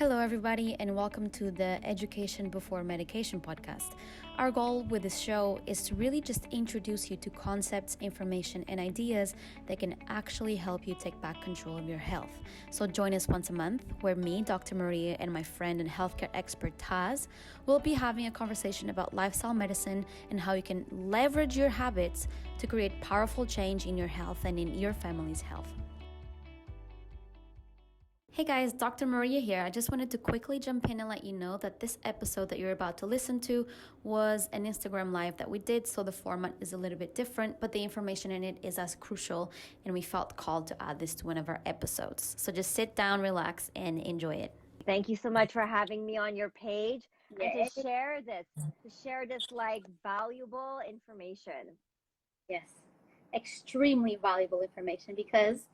Hello, everybody, and welcome to the Education Before Medication podcast. Our goal with this show is to really just introduce you to concepts, information, and ideas that can actually help you take back control of your health. So join us once a month where me, Dr. Maria, and my friend and healthcare expert Tas will be having a conversation about lifestyle medicine and how you can leverage your habits to create powerful change in your health and in your family's health. Hey guys, Dr. Maria here. I just wanted to quickly jump in and let you know that this episode that you're about to listen to was an Instagram live that we did, so the format is a little bit different, but the information in it is as crucial, and we felt called to add this to one of our episodes. So just sit down, relax, and enjoy it. Thank you so much for having me on your page and to share this like valuable information. Yes, extremely valuable information because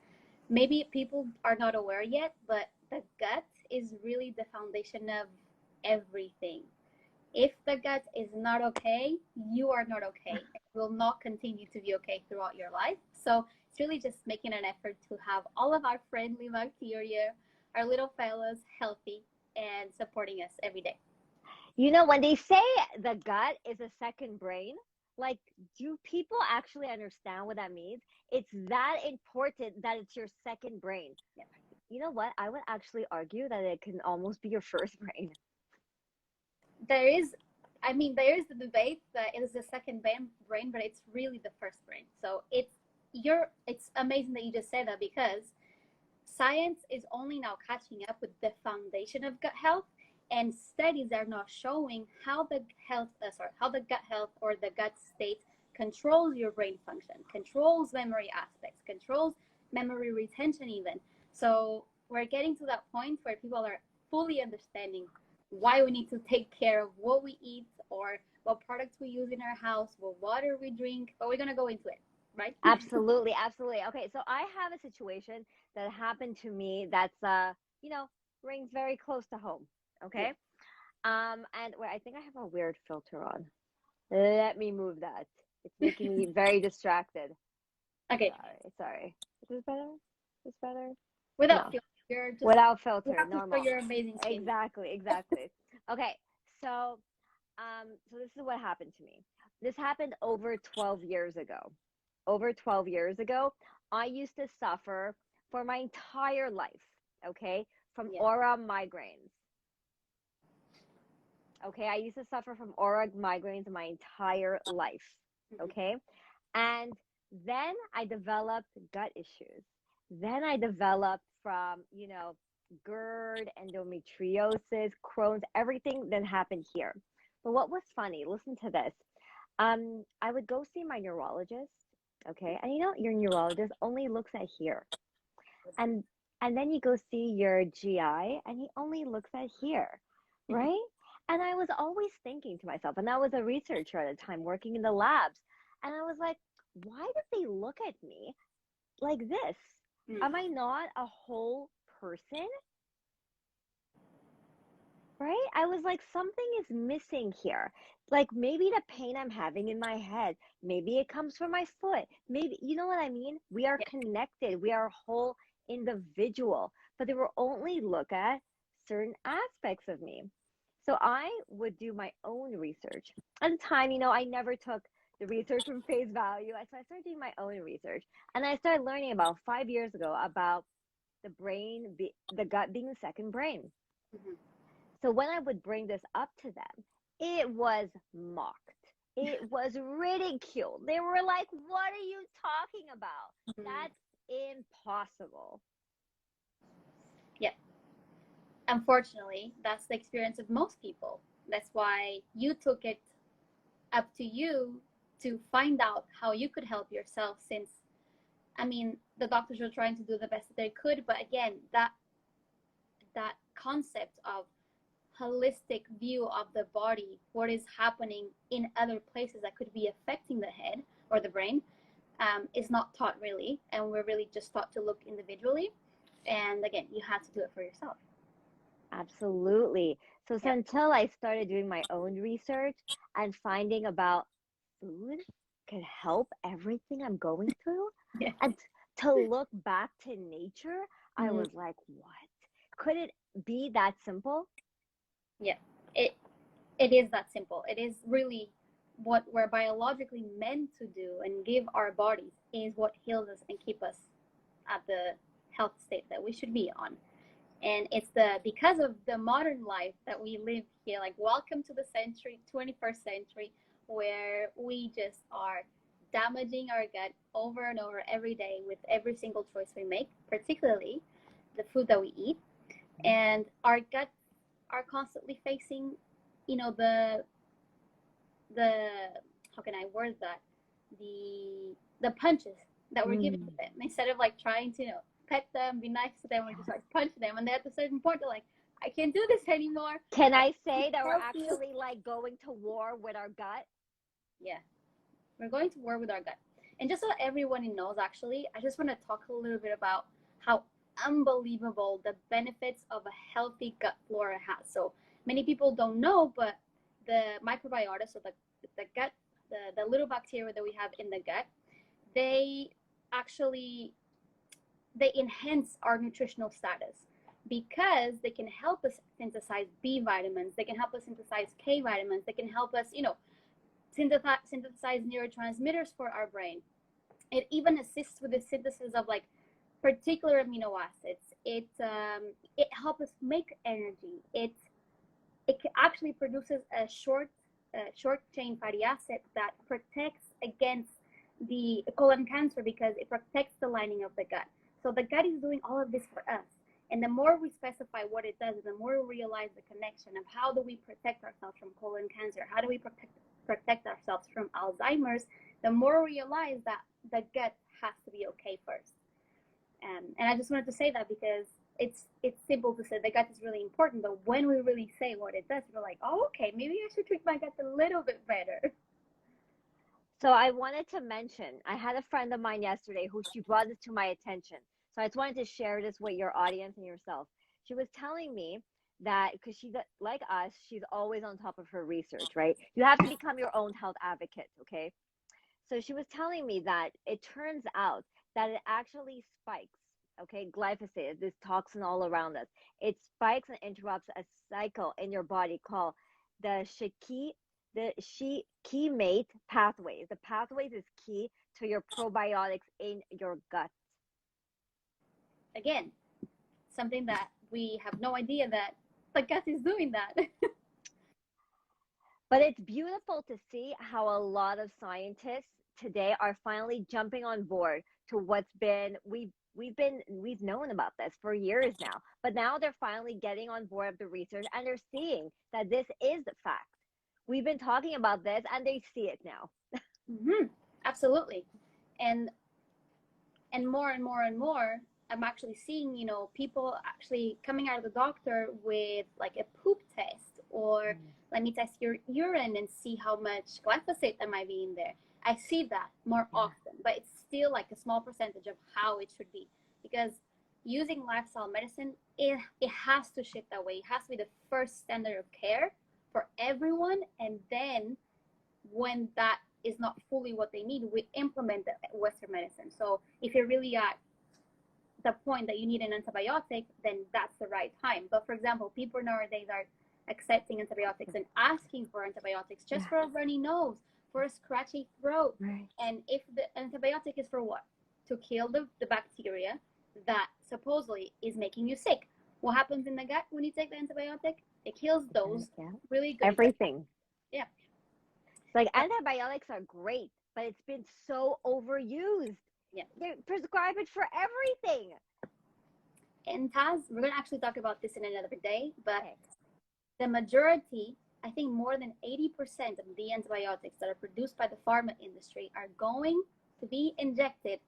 maybe people are not aware yet, but the gut is really the foundation of everything. If the gut is not okay, you are not okay. It will not continue to be okay throughout your life. So it's really just making an effort to have all of our friendly bacteria, our little fellows, healthy and supporting us every day. You know, when they say the gut is a second brain, like, do people actually understand what that means? It's that important that it's your second brain. Yeah. You know what? I would actually argue that it can almost be your first brain. There is the debate that it is the second brain, but it's really the first brain. So it's amazing that you just said that, because science is only now catching up with the foundation of gut health, and studies are now showing how the gut health or the gut state controls your brain function, controls memory aspects, controls memory retention even. So we're getting to that point where people are fully understanding why we need to take care of what we eat or what products we use in our house, what water we drink, but we're going to go into it, right? Absolutely. Okay, so I have a situation that happened to me that's rings very close to home. Okay. And wait, I think I have a weird filter on. Let me move that. It's making me very distracted. Okay. Sorry. Is this better? Is this better? Without filter. Without filter, normal. For your amazing skin. Exactly. Okay. So this is what happened to me. This happened over 12 years ago. Over 12 years ago, I used to suffer for my entire life, okay, from aura migraines. Okay, I used to suffer from aura migraines my entire life, okay? And then I developed gut issues. Then I developed from, GERD, endometriosis, Crohn's, everything that happened here. But what was funny, listen to this. I would go see my neurologist, okay? And your neurologist only looks at here. And then you go see your GI and he only looks at here, right? And I was always thinking to myself, and I was a researcher at the time working in the labs, and I was like, why do they look at me like this? Am I not a whole person? Right? I was like, something is missing here. Like, maybe the pain I'm having in my head, maybe it comes from my foot. Maybe, you know what I mean? We are connected. We are a whole individual, but they will only look at certain aspects of me. So I would do my own research. At the time, I never took the research from face value. So I started doing my own research. And I started learning about 5 years ago about the gut being the second brain. So when I would bring this up to them, it was mocked. It was ridiculed. They were like, what are you talking about? That's impossible. Yeah. Unfortunately, that's the experience of most people. That's why you took it up to you to find out how you could help yourself, since, the doctors were trying to do the best that they could. But again, that concept of holistic view of the body, what is happening in other places that could be affecting the head or the brain, is not taught really. And we're really just taught to look individually. And again, you have to do it for yourself. Absolutely. So until I started doing my own research and finding about food can help everything I'm going through, and to look back to nature, I was like, what? Could it be that simple? Yeah, it is that simple. It is really what we're biologically meant to do and give our bodies is what heals us and keep us at the health state that we should be on. And it's because of the modern life that we live here, like welcome to the 21st century, where we just are damaging our gut over and over every day with every single choice we make, particularly the food that we eat. And our guts are constantly facing, the how can I word that? The punches that we're giving to them, instead of like trying to, pet them, be nice to them, or just like punch them. And at a certain point, they're like, I can't do this anymore. Can I say that we're actually like going to war with our gut? Yeah, we're going to war with our gut. And just so everyone knows, actually, I just want to talk a little bit about how unbelievable the benefits of a healthy gut flora has. So many people don't know, but the microbiota, so the gut, the little bacteria that we have in the gut, they enhance our nutritional status because they can help us synthesize B vitamins, they can help us synthesize K vitamins, they can help us, synthesize neurotransmitters for our brain. It even assists with the synthesis of like particular amino acids. It helps us make energy. It actually produces a short chain fatty acid that protects against the colon cancer because it protects the lining of the gut. So the gut is doing all of this for us. And the more we specify what it does, the more we realize the connection of how do we protect ourselves from colon cancer, how do we protect ourselves from Alzheimer's, the more we realize that the gut has to be okay first. And I just wanted to say that because it's simple to say the gut is really important, but when we really say what it does, we're like, oh, okay, maybe I should treat my gut a little bit better. So I wanted to mention, I had a friend of mine yesterday who she brought this to my attention. So I just wanted to share this with your audience and yourself. She was telling me that because she's like us, she's always on top of her research, right? You have to become your own health advocate, okay? So she was telling me that it turns out that it actually spikes, okay, glyphosate, this toxin all around us. It spikes and interrupts a cycle in your body called the shikimate pathways. The pathways is key to your probiotics in your gut. Again, something that we have no idea that the gut is doing that. But it's beautiful to see how a lot of scientists today are finally jumping on board to what's been we've known about this for years now, but now they're finally getting on board of the research and they're seeing that this is the fact. We've been talking about this and they see it now. Absolutely. And more and more and more, I'm actually seeing, people actually coming out of the doctor with like a poop test or let me test your urine and see how much glyphosate that might be in there. I see that more often, but it's still like a small percentage of how it should be because using lifestyle medicine, it has to shift that way. It has to be the first standard of care for everyone. And then when that is not fully what they need, we implement the Western medicine. So if you're really at the point that you need an antibiotic, then that's the right time. But for example, people nowadays are accepting antibiotics and asking for antibiotics just for a runny nose, for a scratchy throat. Right. And if the antibiotic is for what? To kill the bacteria that supposedly is making you sick. What happens in the gut when you take the antibiotic? It kills those really good. Everything. Yeah. Like antibiotics are great, but it's been so overused. Yeah. They prescribe it for everything. And Tas, we're going to actually talk about this in another day, but the majority, I think more than 80% of the antibiotics that are produced by the pharma industry are going to be injected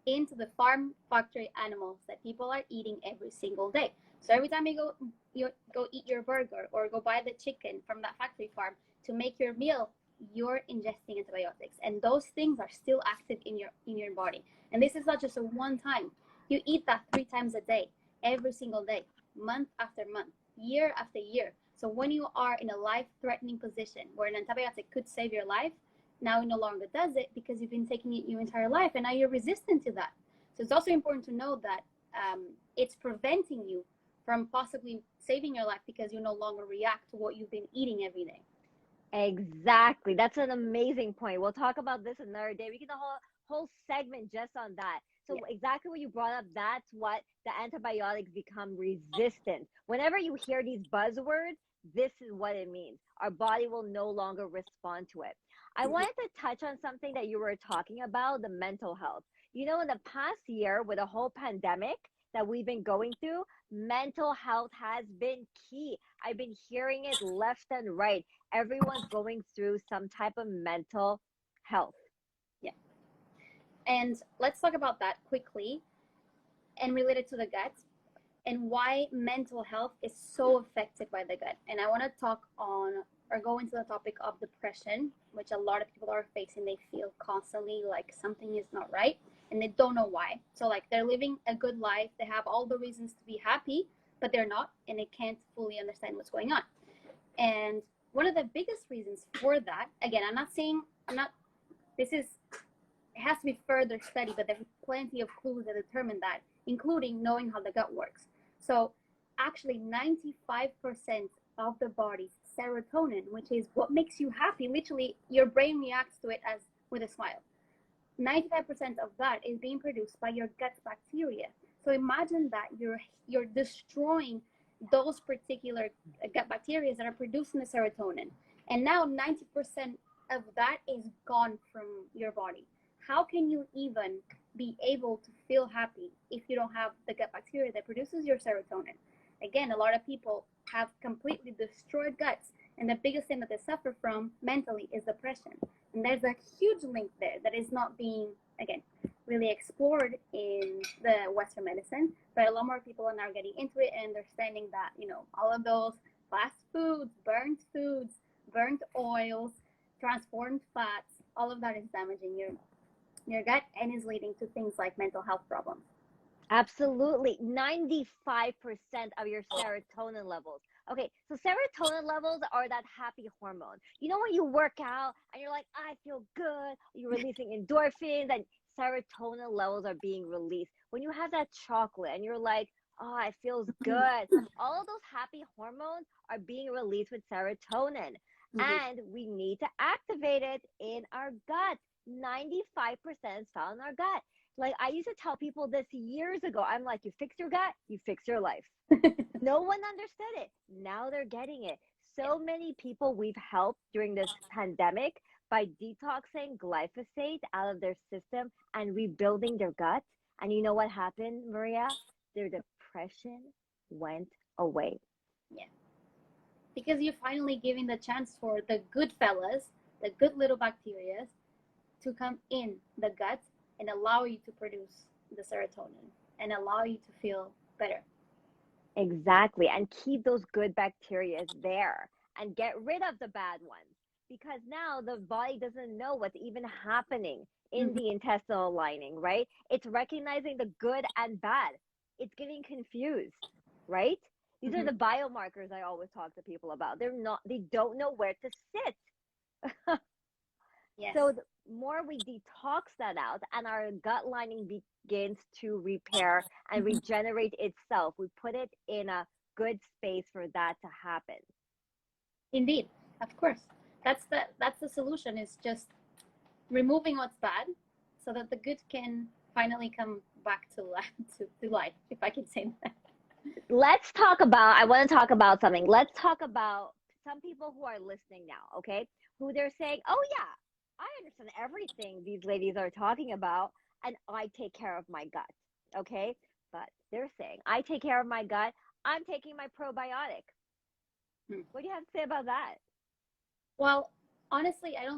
into the farm factory animals that people are eating every single day. So every time you go eat your burger or go buy the chicken from that factory farm to make your meal, you're ingesting antibiotics, and those things are still active in your body. And this is not just a one time. You eat that 3 times a day, every single day, month after month, year after year. So when you are in a life-threatening position where an antibiotic could save your life, now it no longer does it because you've been taking it your entire life, and now you're resistant to that. So it's also important to know that it's preventing you from possibly saving your life because you no longer react to what you've been eating every day. Exactly. That's an amazing point. We'll talk about this another day. We can do a whole segment just on that. So exactly what you brought up, that's what the antibiotics become resistant. Whenever you hear these buzzwords, this is what it means. Our body will no longer respond to it. I wanted to touch on something that you were talking about, the mental health. You know, in the past year with the whole pandemic that we've been going through, mental health has been key. I've been hearing it left and right. Everyone's going through some type of mental health. Yeah. And let's talk about that quickly and related to the gut and why mental health is so affected by the gut. And I want to talk on or go into the topic of depression, which a lot of people are facing. They feel constantly like something is not right and they don't know why. So like they're living a good life. They have all the reasons to be happy, but they're not, and they can't fully understand what's going on. And one of the biggest reasons for that, again, it has to be further studied, but there's plenty of clues that determine that, including knowing how the gut works. So actually 95% of the body's serotonin, which is what makes you happy, literally your brain reacts to it as with a smile. 95% of that is being produced by your gut bacteria. So imagine that you're destroying those particular gut bacteria that are producing the serotonin. And now 90% of that is gone from your body. How can you even be able to feel happy if you don't have the gut bacteria that produces your serotonin? Again, a lot of people have completely destroyed guts, and the biggest thing that they suffer from mentally is depression. And there's a huge link there that is not being, again, really explored in the Western medicine, but a lot more people are now getting into it and understanding that, you know, all of those fast foods, burnt oils, transformed fats, all of that is damaging your gut and is leading to things like mental health problems. Absolutely. 95% of your serotonin levels. Okay, so serotonin levels are that happy hormone. You know, when you work out and you're like, I feel good, you're releasing endorphins and serotonin levels are being released. When you have that chocolate and you're like, oh, it feels good, all of those happy hormones are being released with serotonin. And we need to activate it in our gut. 95% is found in our gut. Like I used to tell people this years ago. I'm like, you fix your gut, you fix your life. No one understood it. Now they're getting it. So many people we've helped during this pandemic by detoxing glyphosate out of their system and rebuilding their gut. And you know what happened, Maria? Their depression went away. Yeah. Because you're finally giving the chance for the good fellas, the good little bacteria, to come in the gut and allow you to produce the serotonin and allow you to feel better. Exactly. And keep those good bacteria there and get rid of the bad ones, because now the body doesn't know what's even happening in the intestinal lining, right? It's recognizing the good and bad. It's getting confused, right? These are the biomarkers I always talk to people about. They don't know where to sit. Yes. So the more we detox that out and our gut lining begins to repair and regenerate itself, we put it in a good space for that to happen. Indeed, of course. That's the solution, is just removing what's bad so that the good can finally come back to life, if I can say that. I want to talk about something. Let's talk about some people who are listening now, okay? Who they're saying, oh yeah, I understand everything these ladies are talking about, and I take care of my gut, okay? But they're saying, I take care of my gut, I'm taking my probiotic. What do you have to say about that? Well, honestly, I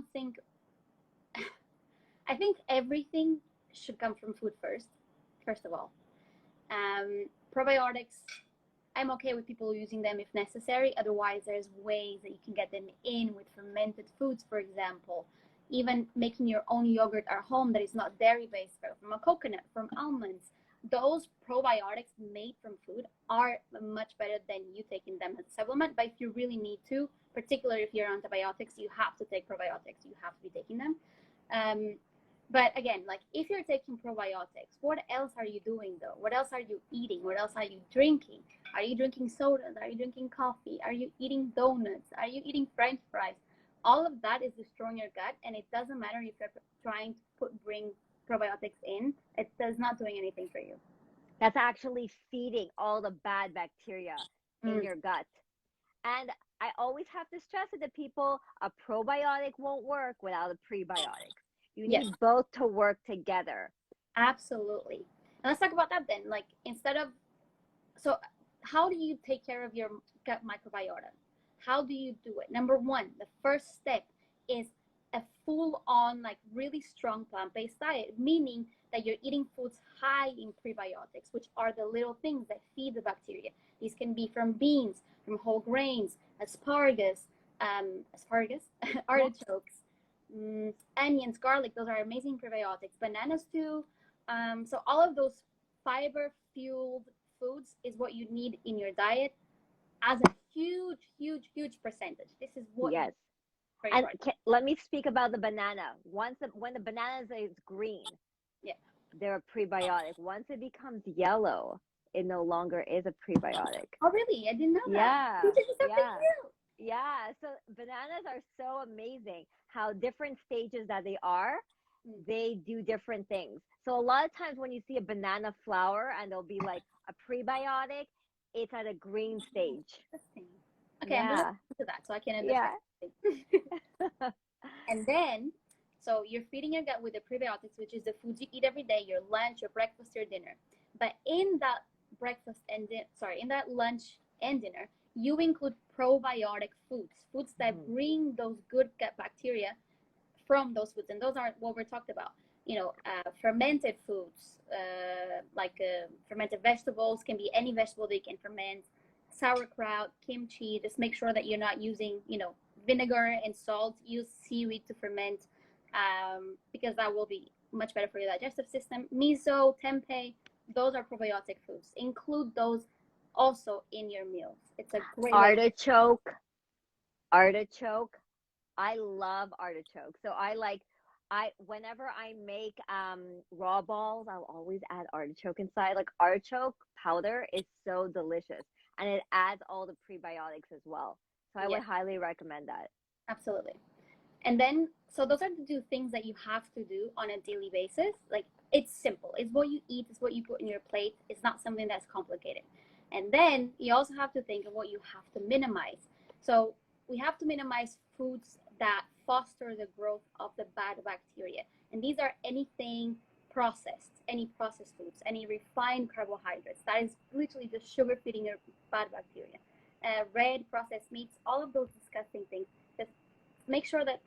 think everything should come from food first of all. Probiotics, I'm okay with people using them if necessary. Otherwise, there's ways that you can get them in with fermented foods, for example. Even making your own yogurt at home that is not dairy-based, but from a coconut, from almonds. Those probiotics made from food are much better than you taking them as a supplement. But if you really need to, particularly if you're on antibiotics, you have to take probiotics. You have to be taking them. But again, like if you're taking probiotics, what else are you doing though? What else are you eating? What else are you drinking? Are you drinking sodas? Are you drinking coffee? Are you eating donuts? Are you eating French fries? All of that is destroying your gut, and it doesn't matter if you're trying to bring probiotics in. It does not doing anything for you. That's actually feeding all the bad bacteria in Mm. your gut. And I always have to stress it to people, a probiotic won't work without a prebiotic. You Yes, need both to work together. absolutely. And let's talk about that then. Like instead of so how do you take care of your gut microbiota? How do you do it? Number one, the first step is a full on, like really strong plant based diet, meaning that you're eating foods high in prebiotics, which are the little things that feed the bacteria. These can be from beans, from whole grains, asparagus, artichokes, onions, garlic. Those are amazing prebiotics. Bananas too. So all of those fiber fueled foods is what you need in your diet as a huge, huge, huge percentage. This is what you Yes. very And important. let me speak about the banana. When the banana is green, Yeah. they're a prebiotic. Once it becomes yellow, it no longer is a prebiotic. Oh, really? I didn't know that. Yeah. This is something Yeah. new. Yeah. So bananas are so amazing how different stages that they are, Mm. they do different things. So a lot of times when you see a banana flower and there'll be like a prebiotic, it's at a green stage. Interesting. Okay, I'm gonna Yeah. look into that so I can Yeah. understand. And then, so you're feeding your gut with the prebiotics, which is the foods you eat every day, your lunch, your breakfast, your dinner. But in that in that lunch and dinner, you include probiotic foods, foods that Mhm. bring those good gut bacteria from those foods, and those are what we're talking about. Fermented foods, fermented vegetables can be any vegetable that you can ferment. Sauerkraut, kimchi. Just make sure that you're not using, vinegar and salt. Use seaweed to ferment, because that will be much better for your digestive system. Miso, tempeh, those are probiotic foods. Include those also in your meals. It's a great way. Artichoke. Artichoke. I love artichoke. So I whenever I make raw balls, I'll always add artichoke inside. Like artichoke powder is so delicious and it adds all the prebiotics as well. So I would Yes, highly recommend that. absolutely. And then, so those are the two things that you have to do on a daily basis. Like, it's simple. It's what you eat, it's what you put in your plate. It's not something that's complicated. And then you also have to think of what you have to minimize. So we have to minimize foods that foster the growth of the bad bacteria. And these are anything processed, any processed foods, any refined carbohydrates. That is literally just sugar feeding your bad bacteria. Red processed meats, all of those disgusting things. Just make sure that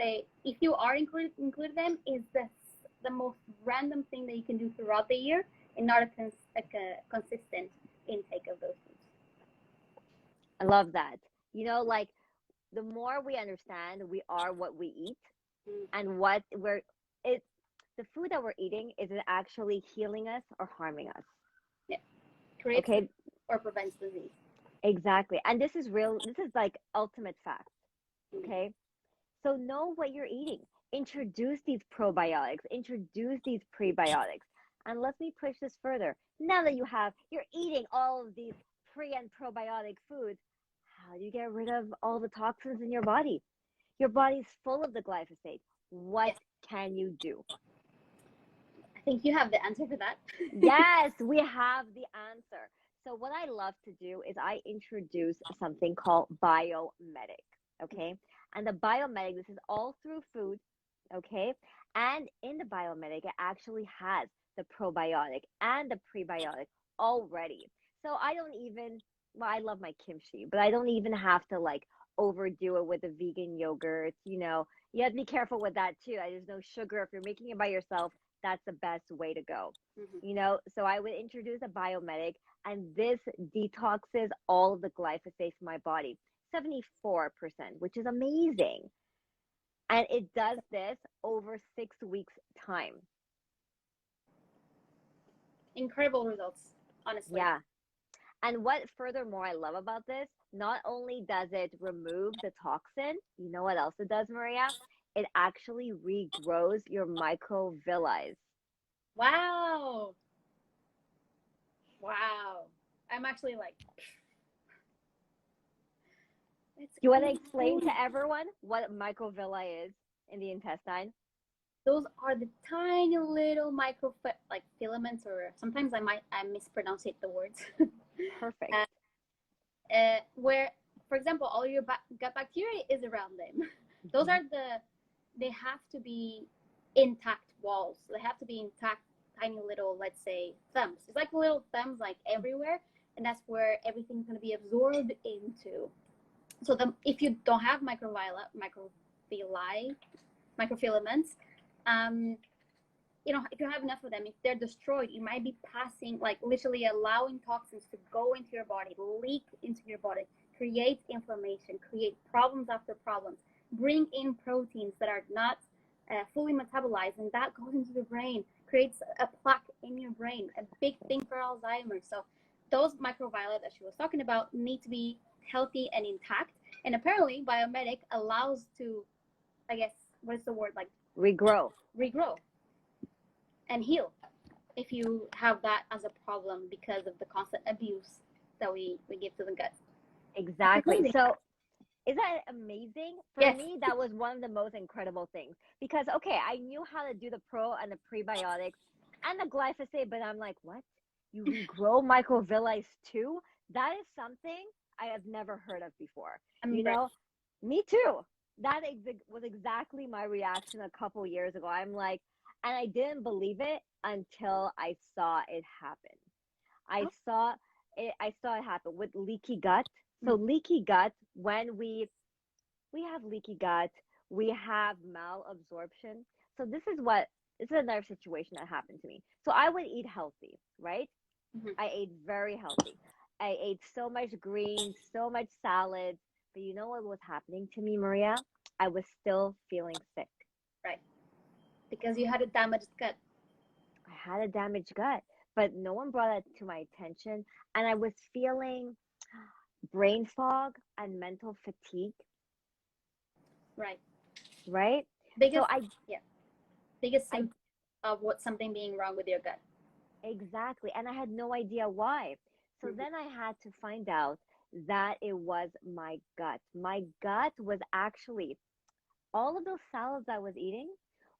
if you are include them, is the most random thing that you can do throughout the year, and not a consistent intake of those foods. I love that. Like the more we understand we are what we eat Mm. and what we're it the food that we're eating, is it actually healing us or harming us? Yeah, creates Okay, or prevents disease. exactly. And this is like ultimate fact. Mm. Okay. So know what you're eating. Introduce these probiotics, introduce these prebiotics. And let me push this further. Now that you're eating all of these pre and probiotic foods, how do you get rid of all the toxins in your body? Your body's full of the glyphosate. What Yes, can you do? I think you have the answer for that. Yes, we have the answer. So what I love to do is I introduce something called Biomedic, okay? And the Biomedic, this is all through food, okay? And in the Biomedic, it actually has the probiotic and the prebiotic already. So I don't even, well, I love my kimchi, but I don't even have to like overdo it with the vegan yogurt. You have to be careful with that too. There's no sugar. If you're making it by yourself, that's the best way to go. Mm-hmm. So I would introduce a Biomedic, and this detoxes all of the glyphosate from my body, 74%, which is amazing. And it does this over 6 weeks time. Incredible results, honestly. Yeah. And what furthermore I love about this, not only does it remove the toxin, you know what else it does, Maria? it actually regrows your microvilli. Wow. Wow. I'm actually like, it's You want to explain to everyone what microvilli is in the intestine? those are the tiny little micro like filaments, or sometimes I mispronounce it, the words. Perfect. Where, for example, all your gut bacteria is around them. Those are they have to be intact walls. They have to be intact, tiny little, let's say, thumbs. It's like little thumbs, like everywhere, and that's where everything's going to be absorbed into. So if you don't have microfilaments, if you have enough of them, if they're destroyed, you might be passing, like literally allowing toxins to go into your body, leak into your body, create inflammation, create problems after problems, bring in proteins that are not fully metabolized, and that goes into the brain, creates a plaque in your brain, a big thing for Alzheimer's. So those microvilli that she was talking about need to be healthy and intact. And apparently Biomedic allows to, I guess, what is the word, like Regrow and heal if you have that as a problem because of the constant abuse that we give to the gut. Exactly. So is that amazing? For Yes. me, that was one of the most incredible things, because, okay, I knew how to do the pro and the prebiotics and the glyphosate, but I'm like, what? You regrow microvilli too? That is something I have never heard of before. Me too. That was exactly my reaction a couple years ago. I'm like, and I didn't believe it until I saw it happen. I saw it happen with leaky gut. So leaky gut, when we have leaky gut, we have malabsorption. So this is another situation that happened to me. So I would eat healthy, right? I ate very healthy. I ate so much greens, so much salads. But you know what was happening to me, Maria? I was still feeling sick. Right. Because you had a damaged gut. I had a damaged gut, but no one brought it to my attention. And I was feeling brain fog and mental fatigue. Right? Biggest symptom of something being wrong with your gut. Exactly. And I had no idea why. So then I had to find out that it was my gut. My gut was actually, all of those salads I was eating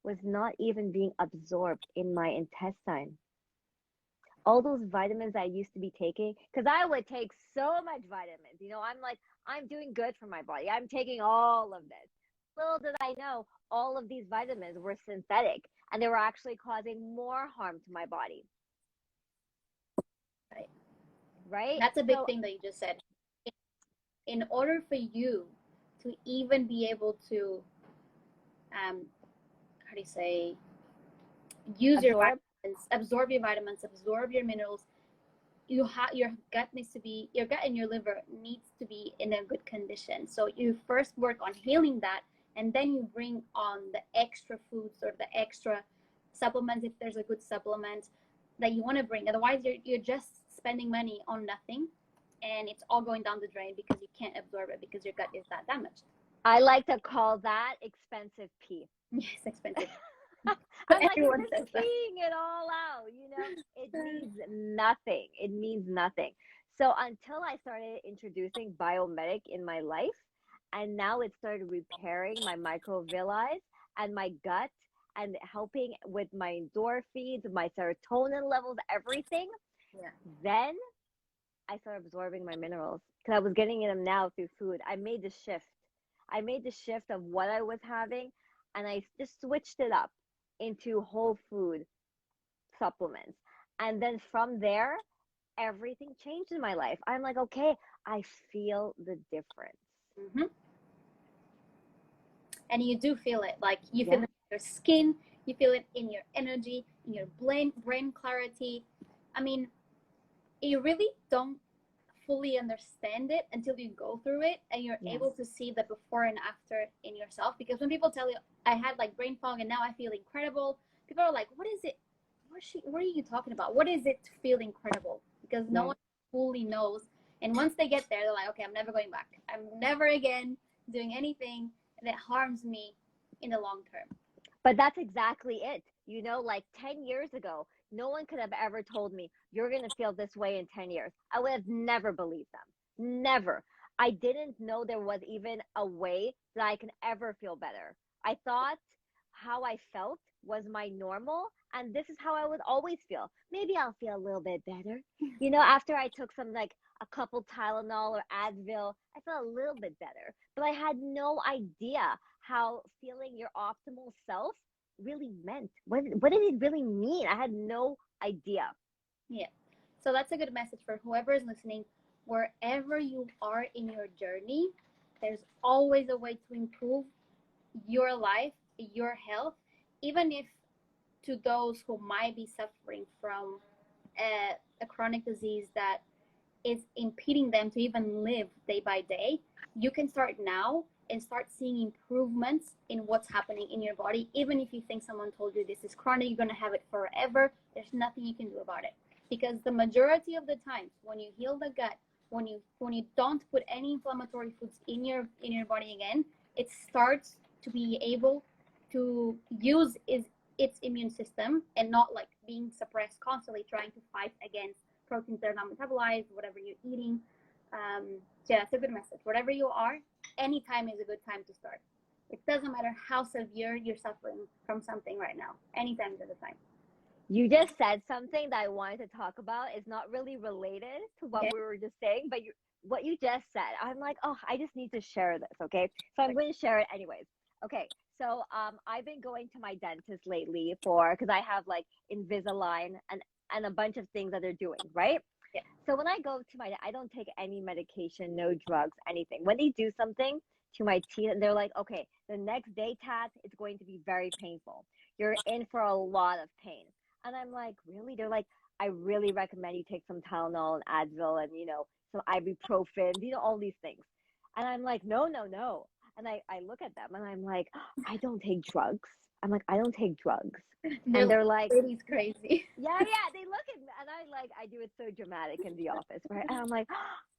was not even being absorbed in my intestine. All those vitamins I used to be taking, because I would take so much vitamins. I'm like, I'm doing good for my body. I'm taking all of this. Little did I know, all of these vitamins were synthetic, and they were actually causing more harm to my body. Right? That's a big thing that you just said. In order for you to even be able to, how do you say, use your vitamins, absorb your vitamins, absorb your minerals, your gut and your liver needs to be in a good condition. So you first work on healing that, and then you bring on the extra foods or the extra supplements, if there's a good supplement that you want to bring. Otherwise, you're just spending money on nothing, and it's all going down the drain because you can't absorb it because your gut is that damaged. I like to call that expensive pee. Yes, expensive. I'm like, you're just peeing it all out. It means nothing. It means nothing. So until I started introducing Biomedic in my life, and now it started repairing my microvilli and my gut and helping with my endorphins, my serotonin levels, everything. Yeah. Then I started absorbing my minerals because I was getting them now through food. I made the shift of what I was having, and I just switched it up into whole food supplements. And then from there, everything changed in my life. I'm like, okay, I feel the difference. And you do feel it. Like you feel it in your skin, you feel it in your energy, in your brain clarity. I mean, you really don't fully understand it until you go through it and you're able to see the before and after in yourself. Because when people tell you, I had like brain fog and now I feel incredible, people are like, what is it? What are you talking about? What is it to feel incredible? Because no one fully knows. And once they get there, they're like, okay, I'm never going back. I'm never again doing anything that harms me in the long term. But that's exactly it. You know, like 10 years ago, no one could have ever told me you're going to feel this way in 10 years. I would have never believed them. Never. I didn't know there was even a way that I can ever feel better. I thought how I felt was my normal, and this is how I would always feel. Maybe I'll feel a little bit better. You know, after I took some, like a couple Tylenol or Advil, I felt a little bit better. But I had no idea how feeling your optimal self really meant. What did it really mean? I had no idea. Yeah. So that's a good message for whoever is listening. Wherever you are in your journey, there's always a way to improve your life, your health, even if to those who might be suffering from a chronic disease that is impeding them to even live day by day, you can start now and start seeing improvements in what's happening in your body. Even if you think someone told you this is chronic, you're going to have it forever, there's nothing you can do about it. Because the majority of the times when you heal the gut, when you don't put any inflammatory foods in your body again, it starts to be able to use its immune system and not like being suppressed constantly trying to fight against proteins that are not metabolized, whatever you're eating. Yeah, that's a good message. Wherever you are, anytime is a good time to start. It doesn't matter how severe you're suffering from something right now. Anytime is a good time. You just said something that I wanted to talk about. It's not really related to what we were just saying, but what you just said, I'm like, oh, I just need to share this, okay? So I'm going to share it anyways. Okay, so I've been going to my dentist lately because I have like Invisalign and a bunch of things that they're doing, right? Yeah. So when I go to I don't take any medication, no drugs, anything. When they do something to my teeth, and they're like, okay, the next day, Tat, it's going to be very painful. You're in for a lot of pain. And I'm like, really? They're like, I really recommend you take some Tylenol and Advil and, some ibuprofen, all these things. And I'm like, no. And I look at them and I'm like, I don't take drugs. I'm like, I don't take drugs. And they're like, baby's crazy. yeah, they look at me and I do it so dramatic in the office, right? And I'm like,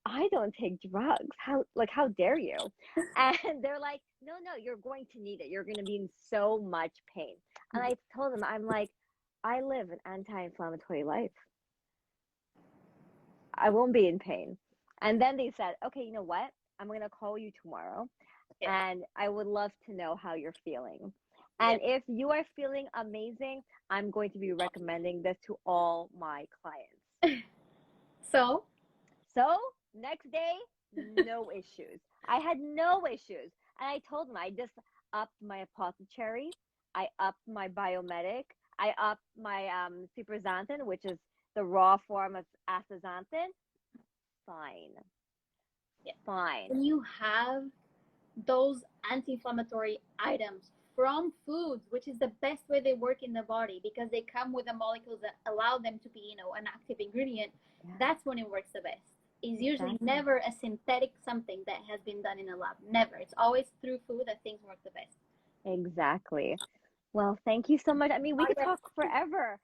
I don't take drugs. How dare you? And they're like, no, you're going to need it. You're going to be in so much pain. And I told them, I'm like, I live an anti-inflammatory life. I won't be in pain. And then they said, okay, you know what? I'm going to call you tomorrow. Yeah. And I would love to know how you're feeling. And if you are feeling amazing, I'm going to be recommending this to all my clients. So next day, no issues. I had no issues. And I told them I just upped my apothecary. I upped my Biomedic. I upped my Superxanthin, which is the raw form of astaxanthin. Fine. Yeah. Fine. When you have those anti-inflammatory items from foods, which is the best way they work in the body because they come with the molecules that allow them to be, an active ingredient, that's when it works the best. It's usually never a synthetic something that has been done in a lab. Never. It's always through food that things work the best. Exactly. Well, thank you so much. I mean, we could talk forever.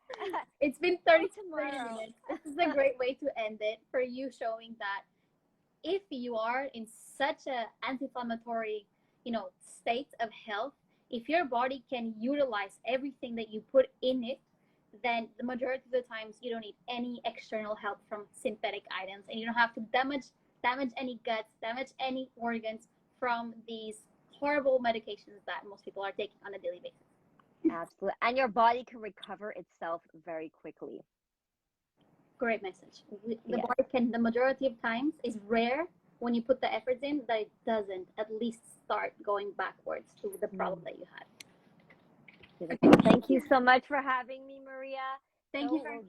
It's been 30 minutes. This is a great way to end it for you, showing that if you are in such an anti-inflammatory, state of health, if your body can utilize everything that you put in it, then the majority of the times you don't need any external help from synthetic items, and you don't have to damage any guts, damage any organs from these horrible medications that most people are taking on a daily basis. Absolutely. And your body can recover itself very quickly. Great message. The body can, the majority of times, is rare when you put the efforts in that it doesn't at least start going backwards to the problem that you had. Okay. Thank you so much for having me, Maria. Thank you.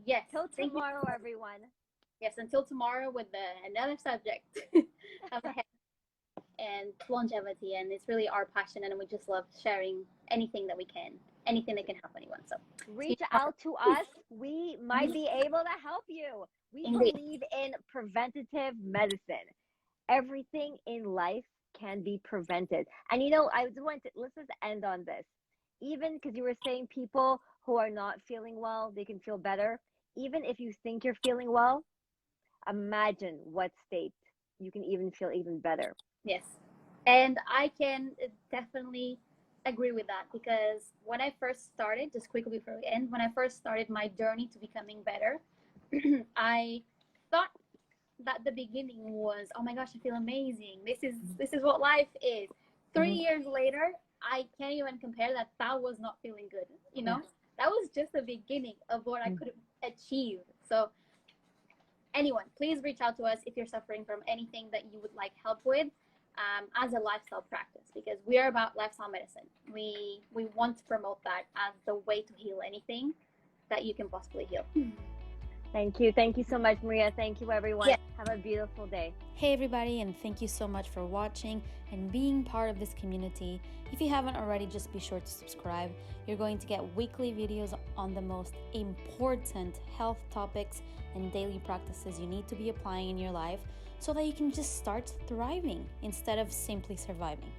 Yes. Till tomorrow, everyone. Yes, until tomorrow with another subject of health and longevity. And it's really our passion, and we just love sharing anything that we can, anything that can help anyone. So reach out to us. We might be able to help you. We believe in preventative medicine. Everything in life can be prevented. And I just want to, let's just end on this. Even because you were saying people who are not feeling well, they can feel better. Even if you think you're feeling well, imagine what state you can even feel even better. Yes. And I can definitely agree with that, because when I first started, just quickly before we end, when I first started my journey to becoming better, I thought that the beginning was, oh my gosh, I feel amazing. This is what life is. 3 years later, I can't even compare that. That was not feeling good. You know, that was just the beginning of what I could achieve. So anyone, please reach out to us if you're suffering from anything that you would like help with, as a lifestyle practice, because we are about lifestyle medicine. We want to promote that as the way to heal anything that you can possibly heal. Thank you. Thank you so much, Maria. Thank you, everyone. Yeah. Have a beautiful day. Hey everybody, and thank you so much for watching and being part of this community. If you haven't already, just be sure to subscribe. You're going to get weekly videos on the most important health topics and daily practices you need to be applying in your life so that you can just start thriving instead of simply surviving.